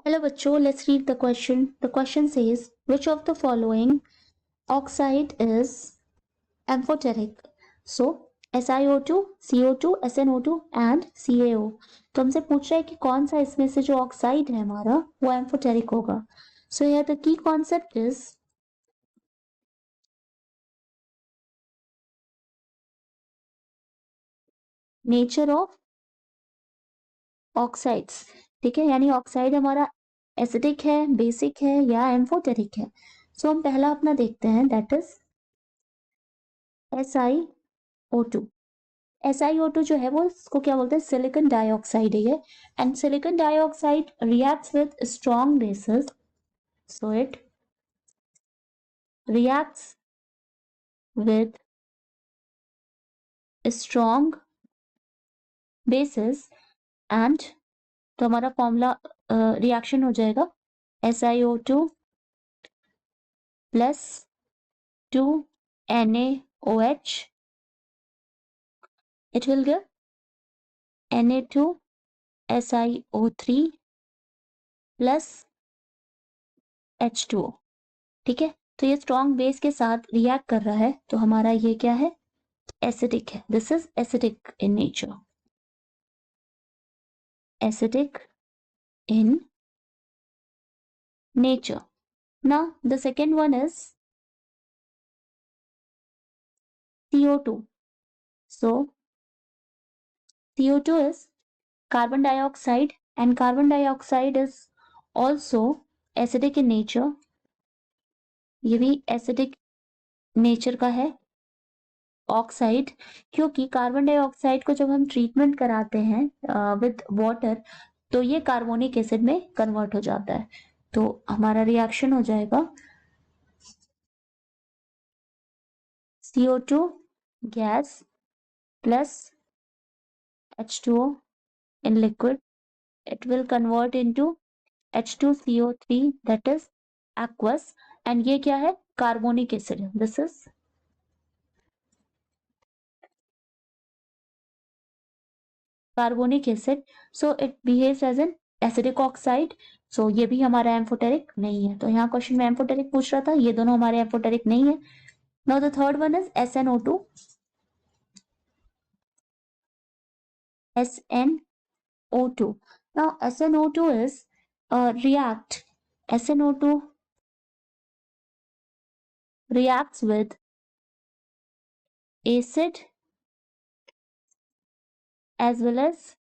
Hello bachcho, let's read the question. The question says, which of the following oxide is amphoteric? So, SiO2, CO2, SnO2 and CaO. तो हमसे पूछ रहा है कि कौन सा इसमें से जो ऑक्साइड है हमारा वो एम्फोटेरिक होगा. So here the key concept is nature of oxides. ठीक है, यानी ऑक्साइड हमारा एसिडिक है, बेसिक है या एम्फोटेरिक है. सो हम पहला अपना देखते हैं, दैट इज SiO2. SiO2 जो है वो इसको क्या बोलते हैं, सिलिकॉन डाइऑक्साइड है ये. And silicon dioxide reacts with strong bases. So it reacts with strong bases and तो हमारा फॉर्मूला रिएक्शन हो जाएगा SiO2 plus 2NaOH. It will give Na2SiO3 plus H2O. ठीक है, तो ये स्ट्रॉन्ग बेस के साथ रिएक्ट कर रहा है, तो हमारा ये क्या है, एसिडिक है. This is acidic in nature. Acidic in nature. Now the second one is CO2. So CO2 is carbon dioxide and carbon dioxide is also acidic in nature. ये भी एसिडिक नेचर का है ऑक्साइड, क्योंकि carbon dioxide को जब हम treatment कराते हैं विद वाटर तो ये कार्बोनिक एसिड में कन्वर्ट हो जाता है. तो हमारा रिएक्शन हो जाएगा CO2 gas plus H2O in liquid. It will convert into H2CO3, that is aqueous. and ये क्या है, carbonic acid. This is carbonic acid. So it behaves as an acidic oxide. So ये भी हमारा एम्फोटेरिक नहीं है. तो यहाँ क्वेश्चन में एम्फोटेरिक पूछ रहा था, ये दोनों हमारे एम्फोटेरिक नहीं है. Now the third one is SnO2. SnO2. Now SnO2 is SnO2 reacts with acid as well as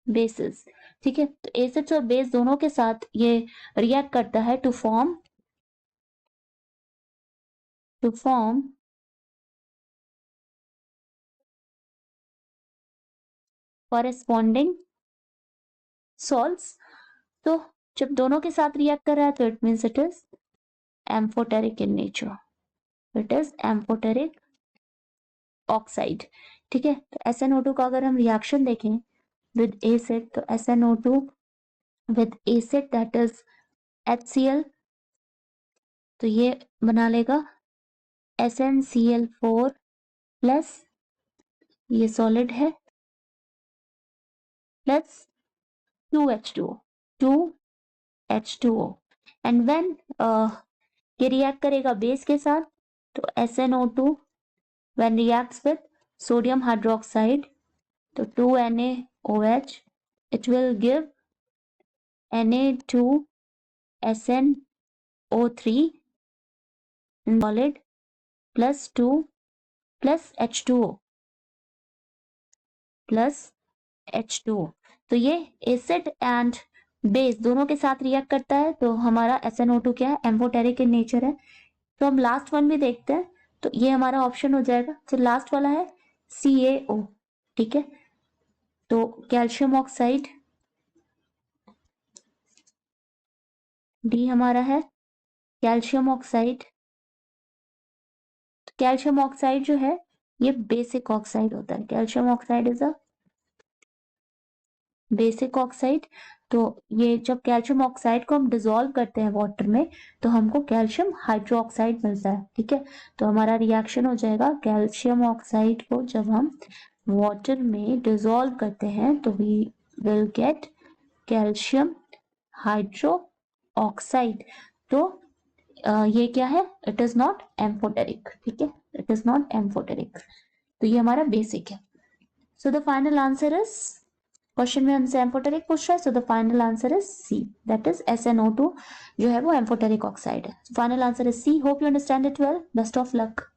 bases. ठीक है, तो एसिड्स और बेस दोनों के साथ ये रिएक्ट करता है टू फॉर्म कॉरेस्पॉन्डिंग सॉल्ट्स. तो जब दोनों के साथ रिएक्ट कर रहा है तो it means it is amphoteric in nature. It is amphoteric oxide. ठीक है, तो SnO2 का अगर हम रिएक्शन देखें विद एसिड, तो SnO2 with acid that is HCl, तो ये बना लेगा SnCl4 प्लस ये सॉलिड है प्लस 2H2O. एंड व्हेन ये रिएक्ट करेगा बेस के साथ, तो SnO2 when reacts with sodium hydroxide, तो 2NaOH, it will give Na2SnO3 solid plus 2 plus H2O plus H2O. तो ये एसिड एंड बेस दोनों के साथ रिएक्ट करता है, तो हमारा SnO2 क्या है, एम्फोटेरिक इन नेचर है. तो हम लास्ट वन भी देखते हैं, तो ये हमारा ऑप्शन हो जाएगा. तो लास्ट वाला है CaO. ठीक है, तो कैल्शियम ऑक्साइड डी हमारा है कैल्शियम ऑक्साइड. तो कैल्शियम ऑक्साइड जो है ये बेसिक ऑक्साइड होता है. Calcium oxide is a basic oxide. तो ये जब कैल्शियम ऑक्साइड को हम डिसॉल्व करते हैं वाटर में तो हमको कैल्शियम हाइड्रोक्साइड मिलता है. ठीक है, तो हमारा रिएक्शन हो जाएगा कैल्शियम ऑक्साइड को जब हम वाटर में डिसॉल्व करते हैं तो we will get calcium hydroxide, तो ये क्या है, इट इज नॉट एम्फोटेरिक, ठीक है, इट इज नॉट एम्फोटेरिक। तो ये हमारा बेसिक है। So the final answer is, question में हमसे एम्फोटेरिक पूछ रहा है, so the final answer is C, that is SnO2 जो है वो एम्फोटेरिक ऑक्साइड है। Final answer is C. Hope you understand it well, best of luck.